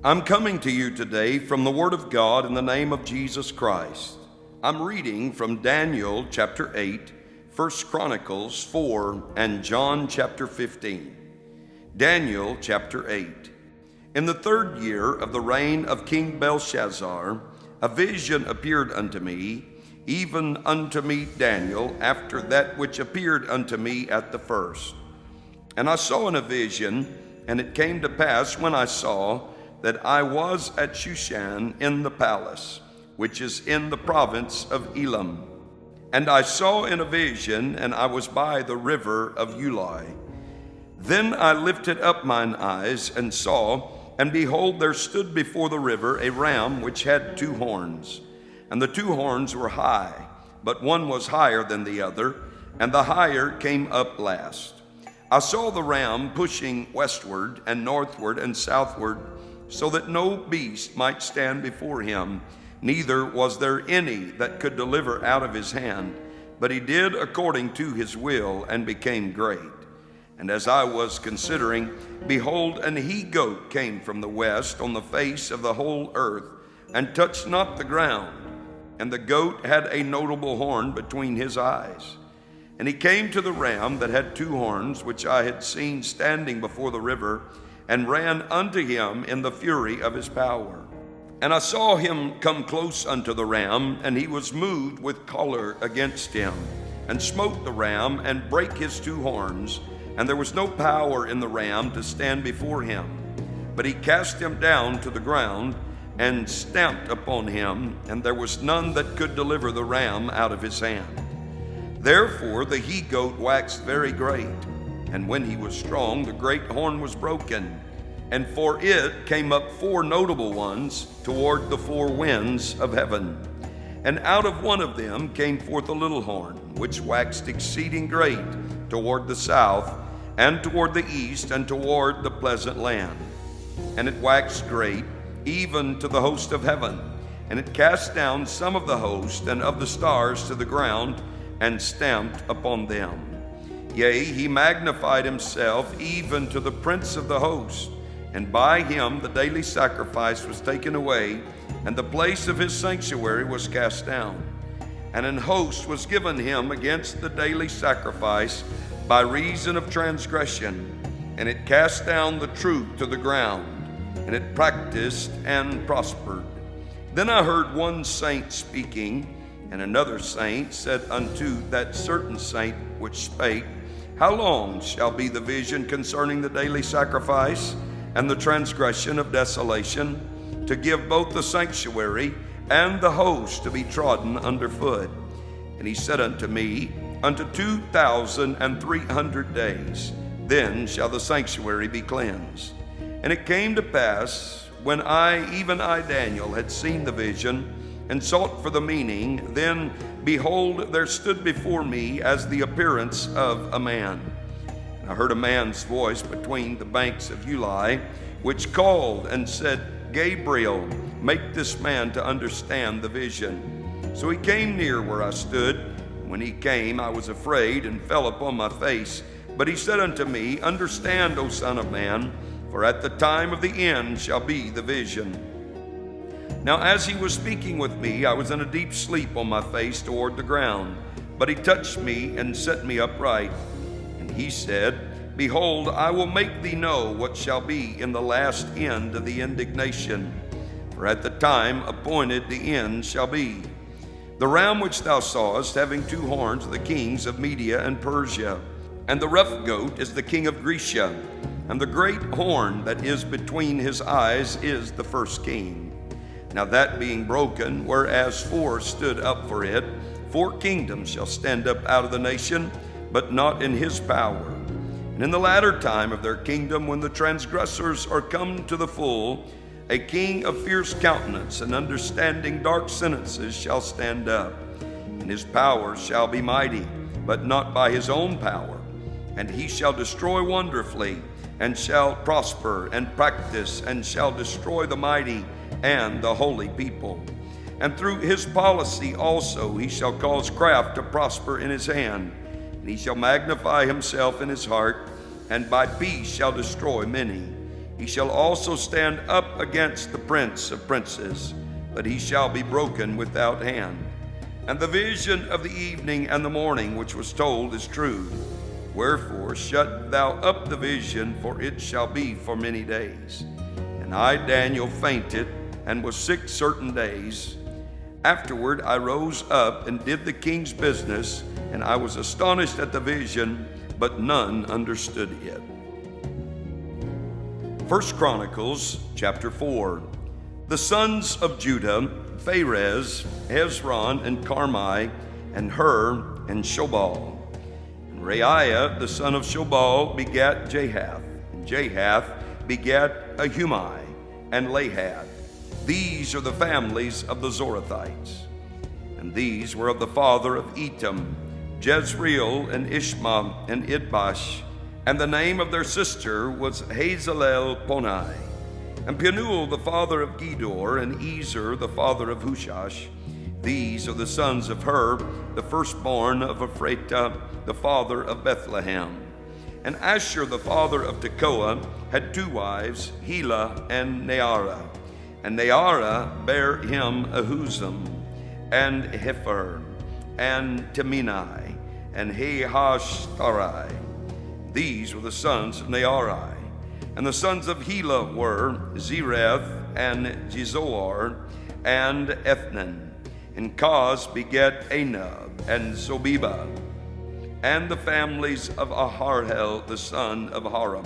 I'm coming to you today from the Word of God in the name of Jesus Christ. I'm reading from Daniel chapter 8, 1 Chronicles 4, and John chapter 15. Daniel chapter 8. In the 3rd year of the reign of King Belshazzar, a vision appeared unto me, even unto me Daniel, after that which appeared unto me at the first. And I saw in a vision, and it came to pass when I saw, that I was at Shushan in the palace, which is in the province of Elam. And I saw in a vision, and I was by the river of Ulai. Then I lifted up mine eyes and saw, and behold, there stood before the river a ram which had 2 horns. And the 2 horns were high, but one was higher than the other, and the higher came up last. I saw the ram pushing westward and northward and southward, so that no beast might stand before him, neither was there any that could deliver out of his hand. But he did according to his will, and became great. And as I was considering, behold, an he-goat came from the west on the face of the whole earth, and touched not the ground. And the goat had a notable horn between his eyes. And he came to the ram that had 2 horns, which I had seen standing before the river, and ran unto him in the fury of his power. And I saw him come close unto the ram, and he was moved with choler against him, and smote the ram, and brake his 2 horns, and there was no power in the ram to stand before him. But he cast him down to the ground, and stamped upon him, and there was none that could deliver the ram out of his hand. Therefore the he-goat waxed very great, and when he was strong, the great horn was broken, and for it came up 4 notable ones toward the 4 winds of heaven. And out of one of them came forth a little horn, which waxed exceeding great toward the south, and toward the east, and toward the pleasant land. And it waxed great, even to the host of heaven. And it cast down some of the host and of the stars to the ground, and stamped upon them. Yea, he magnified himself even to the prince of the host, and by him the daily sacrifice was taken away, and the place of his sanctuary was cast down. And an host was given him against the daily sacrifice by reason of transgression, and it cast down the truth to the ground, and it practiced and prospered. Then I heard one saint speaking, and another saint said unto that certain saint which spake, How long shall be the vision concerning the daily sacrifice and the transgression of desolation, to give both the sanctuary and the host to be trodden under foot? And he said unto me, Unto 2,300 days, then shall the sanctuary be cleansed. And it came to pass, when even I, Daniel, had seen the vision, and sought for the meaning, then, behold, there stood before me as the appearance of a man. And I heard a man's voice between the banks of Ulai, which called and said, Gabriel, make this man to understand the vision. So he came near where I stood. When he came, I was afraid, and fell upon my face. But he said unto me, Understand, O Son of Man, for at the time of the end shall be the vision. Now as he was speaking with me, I was in a deep sleep on my face toward the ground. But he touched me and set me upright. And he said, Behold, I will make thee know what shall be in the last end of the indignation. For at the time appointed the end shall be. The ram which thou sawest, having 2 horns, are the kings of Media and Persia. And the rough goat is the king of Grecia. And the great horn that is between his eyes is the first king. Now that being broken, whereas 4 stood up for it, 4 kingdoms shall stand up out of the nation, but not in his power. And in the latter time of their kingdom, when the transgressors are come to the full, a king of fierce countenance and understanding dark sentences shall stand up. And his power shall be mighty, but not by his own power. And he shall destroy wonderfully, and shall prosper and practice, and shall destroy the mighty and the holy people. And through his policy also he shall cause craft to prosper in his hand. And he shall magnify himself in his heart, and by peace shall destroy many. He shall also stand up against the prince of princes, but he shall be broken without hand. And the vision of the evening and the morning which was told is true. Wherefore shut thou up the vision, for it shall be for many days. And I, Daniel, fainted and was sick certain days. Afterward I rose up and did the king's business, and I was astonished at the vision, but none understood it. 1 Chronicles chapter 4. The sons of Judah, Pharez, Hezron, and Carmi, and Hur, and Shobal. And Reiah, the son of Shobal, begat Jahath. And Jahath begat Ahumai, and Lahad. These are the families of the Zorathites. And these were of the father of Etam, Jezreel, and Ishma, and Idbash. And the name of their sister was Hazalel Ponai. And Penuel the father of Gedor, and Ezer the father of Hushash. These are the sons of Hur, the firstborn of Ephratah, the father of Bethlehem. And Asher the father of Tekoa had two wives, Helah and Naarah. And Naarah bare him Ahuzam, and Hefer, and Teminai, and Hehashtarai. These were the sons of Naarai. And the sons of Helah were Zereth, and Jezoar, and Ethnan. And Koz begat Anab, and Zobeba, and the families of Aharhel the son of Haram.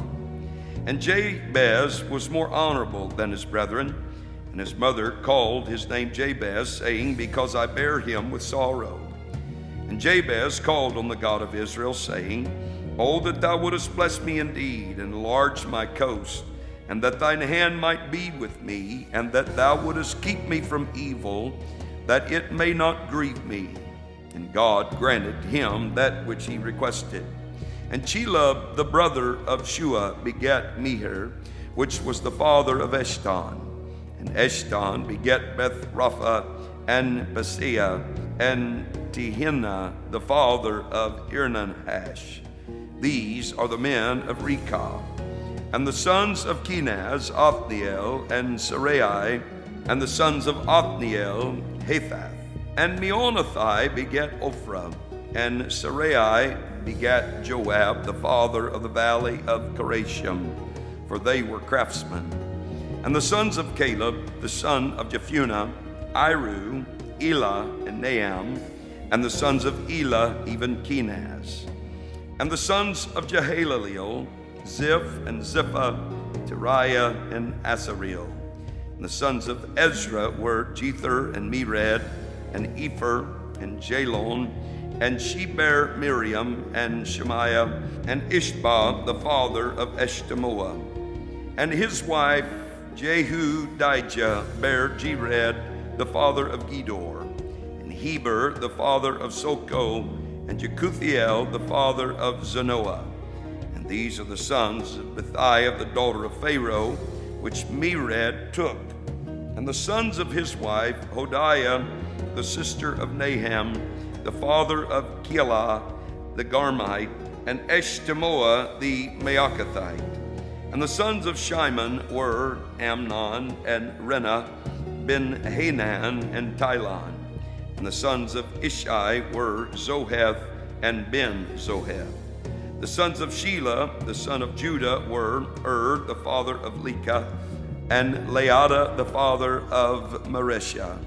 And Jabez was more honorable than his brethren, and his mother called his name Jabez, saying, Because I bare him with sorrow. And Jabez called on the God of Israel, saying, Oh, that thou wouldest bless me indeed, and enlarge my coast, and that thine hand might be with me, and that thou wouldest keep me from evil, that it may not grieve me. And God granted him that which he requested. And Chelub, the brother of Shua, begat Meher, which was the father of Eshton. And Eshton begat Beth-rapha, and Paseah, and Tehinnah, the father of Irnanhash. These are the men of Rekah. And the sons of Kenaz, Othniel, and Sarai, and the sons of Othniel, Hathath. And Meonothai begat Ophrah, and Sarai begat Joab, the father of the valley of Karashim, for they were craftsmen. And the sons of Caleb, the son of Jephunneh, Iru, Elah, and Naam, and the sons of Elah, even Kenaz. And the sons of Jehaleleel, Ziph, and Ziphah, Teriah, and Asareel. And the sons of Ezra were Jether, and Mered, and Epher, and Jalon, and she bare Miriam, and Shemaiah, and Ishbah, the father of Eshtemoa. And his wife Jehudijah bare Jered, the father of Gedor, and Heber, the father of Soko, and Jekuthiel, the father of Zanoah. And these are the sons of Bethiah, the daughter of Pharaoh, which Mered took. And the sons of his wife, Hodiah, the sister of Naham, the father of Keilah, the Garmite, and Eshtemoa, the Maacathite. And the sons of Shimon were Amnon, and Rena, Ben-Hanan, and Tilon. And the sons of Ishai were Zoheth and Ben-Zoheth. The sons of Shelah, the son of Judah, were the father of Lekah, and Laada, the father of Mareshah.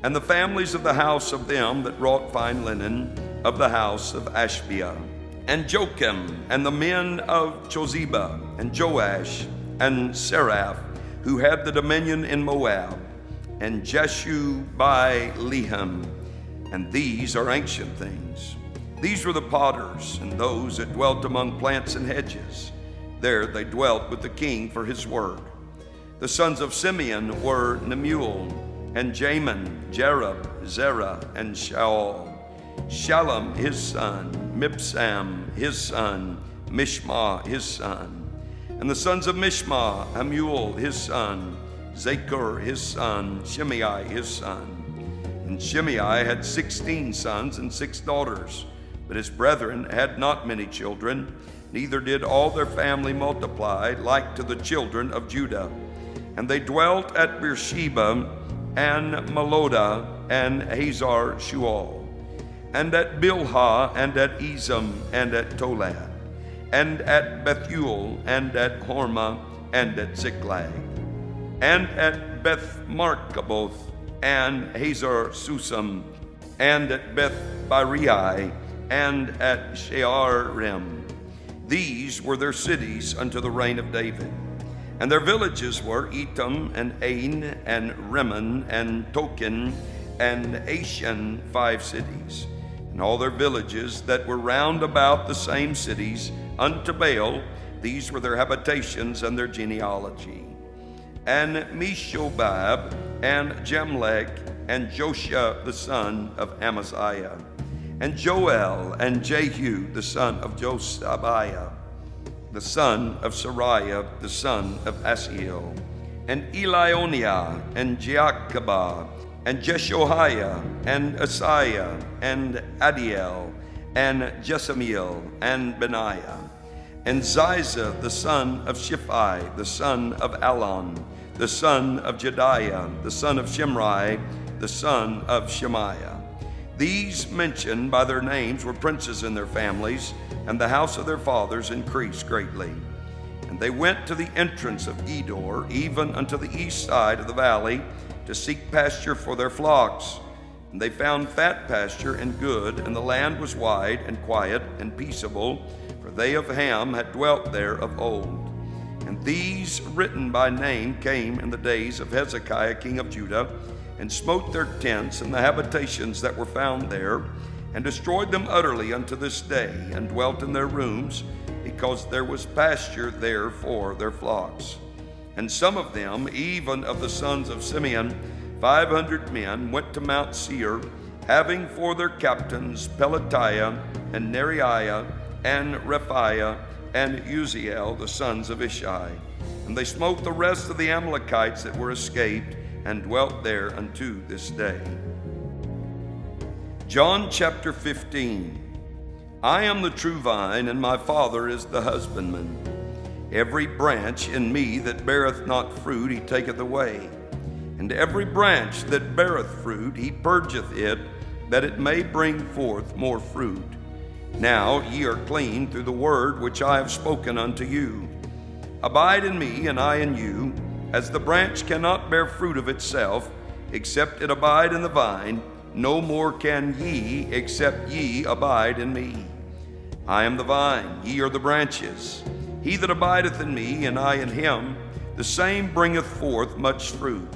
And the families of the house of them that wrought fine linen, of the house of Ashbia. And Joachim, and the men of Chozeba, and Joash, and Seraph, who had the dominion in Moab, and Jeshu-by-Lehem. And these are ancient things. These were the potters, and those that dwelt among plants and hedges. There they dwelt with the king for his work. The sons of Simeon were Nemuel, and Jamin, Jerub, Zerah, and Shaul. Shallum his son, Mibsam his son, Mishma his son. And the sons of Mishma, Hamuel his son, Zakur his son, Shimei his son. And Shimei had 16 sons and 6 daughters. But his brethren had not many children, neither did all their family multiply like to the children of Judah. And they dwelt at Beersheba, and Melodah, and Hazar Shual, and at Bilhah, and at Ezem, and at Tolad, and at Bethuel, and at Hormah, and at Ziklag, and at Beth Markaboth, and Hazar Susam, and at Beth Barai, and at Shearim. These were their cities unto the reign of David. And their villages were Etam, and Ain, and Rimmon, and Token, and Ashan, 5 cities. And all their villages that were round about the same cities unto Baal, these were their habitations and their genealogy. And Meshobab, and Jamlech, and Joshua the son of Amaziah, and Joel, and Jehu the son of Joshabiah, the son of Sariah, the son of Asiel, and Elionia, and Jeakabah, and Jeshoiah, and Asaiah, and Adiel, and Jesamiel, and Benaiah, and Ziza, the son of Shiphi, the son of Alon, the son of Jediah, the son of Shimri, the son of Shemaiah. These mentioned by their names were princes in their families, and the house of their fathers increased greatly. And they went to the entrance of Gedor, even unto the east side of the valley, to seek pasture for their flocks. And they found fat pasture and good, and the land was wide and quiet and peaceable, for they of Ham had dwelt there of old. And these written by name came in the days of Hezekiah king of Judah, and smote their tents and the habitations that were found there, and destroyed them utterly unto this day, and dwelt in their rooms, because there was pasture there for their flocks. And some of them, even of the sons of Simeon, 500 men, went to Mount Seir, having for their captains Pelatiah, and Neriah, and Rephaiah, and Uziel, the sons of Ishi. And they smote the rest of the Amalekites that were escaped, and dwelt there unto this day. John chapter 15. I am the true vine, and my Father is the husbandman. Every branch in me that beareth not fruit, he taketh away. And every branch that beareth fruit, he purgeth it, that it may bring forth more fruit. Now ye are clean through the word which I have spoken unto you. Abide in me, and I in you. As the branch cannot bear fruit of itself, except it abide in the vine, no more can ye, except ye abide in me. I am the vine, ye are the branches. He that abideth in me, and I in him, the same bringeth forth much fruit.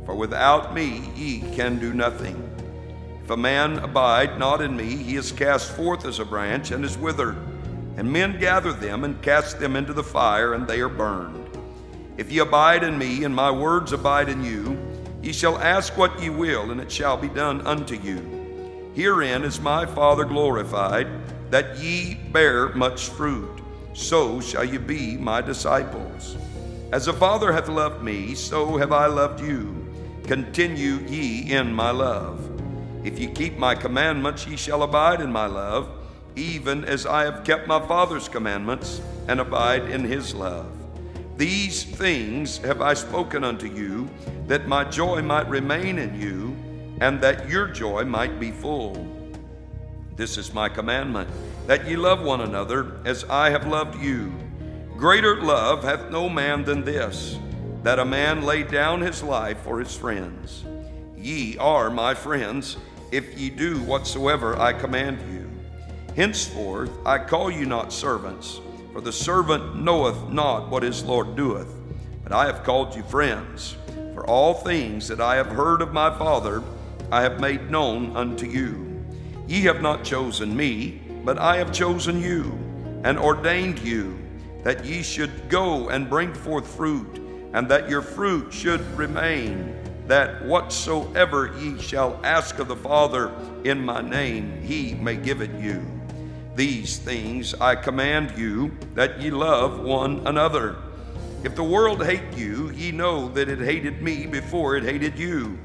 For without me ye can do nothing. If a man abide not in me, he is cast forth as a branch, and is withered. And men gather them, and cast them into the fire, and they are burned. If ye abide in me, and my words abide in you, ye shall ask what ye will, and it shall be done unto you. Herein is my Father glorified, that ye bear much fruit. So shall ye be my disciples. As the Father hath loved me, so have I loved you. Continue ye in my love. If ye keep my commandments, ye shall abide in my love, even as I have kept my Father's commandments, and abide in his love. These things have I spoken unto you, that my joy might remain in you, and that your joy might be full. This is my commandment, that ye love one another as I have loved you. Greater love hath no man than this, that a man lay down his life for his friends. Ye are my friends, if ye do whatsoever I command you. Henceforth I call you not servants, for the servant knoweth not what his Lord doeth, but I have called you friends. For all things that I have heard of my Father I have made known unto you. Ye have not chosen me, but I have chosen you, and ordained you, that ye should go and bring forth fruit, and that your fruit should remain, that whatsoever ye shall ask of the Father in my name, he may give it you. These things I command you, that ye love one another. If the world hate you, ye know that it hated me before it hated you.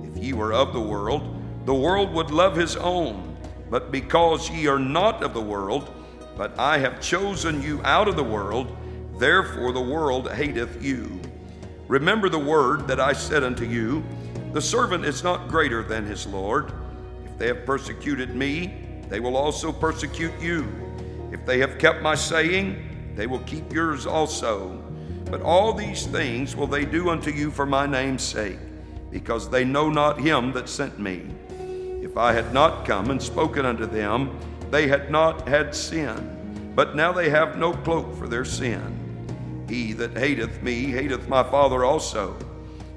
If ye were of the world would love his own. But because ye are not of the world, but I have chosen you out of the world, therefore the world hateth you. Remember the word that I said unto you, the servant is not greater than his Lord. If they have persecuted me, they will also persecute you. If they have kept my saying, they will keep yours also. But all these things will they do unto you for my name's sake, because they know not him that sent me. If I had not come and spoken unto them, they had not had sin, but now they have no cloak for their sin. He that hateth me hateth my Father also.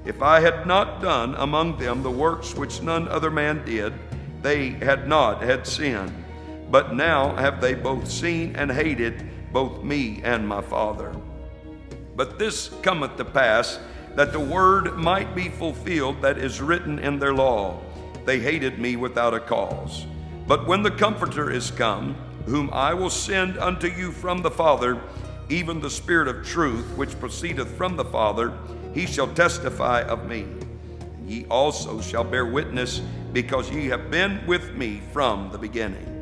If I had not done among them the works which none other man did, they had not had sin. But now have they both seen and hated both me and my Father. But this cometh to pass, that the word might be fulfilled that is written in their law, they hated me without a cause. But when the Comforter is come, whom I will send unto you from the Father, even the Spirit of truth, which proceedeth from the Father, he shall testify of me. Ye also shall bear witness, because ye have been with me from the beginning.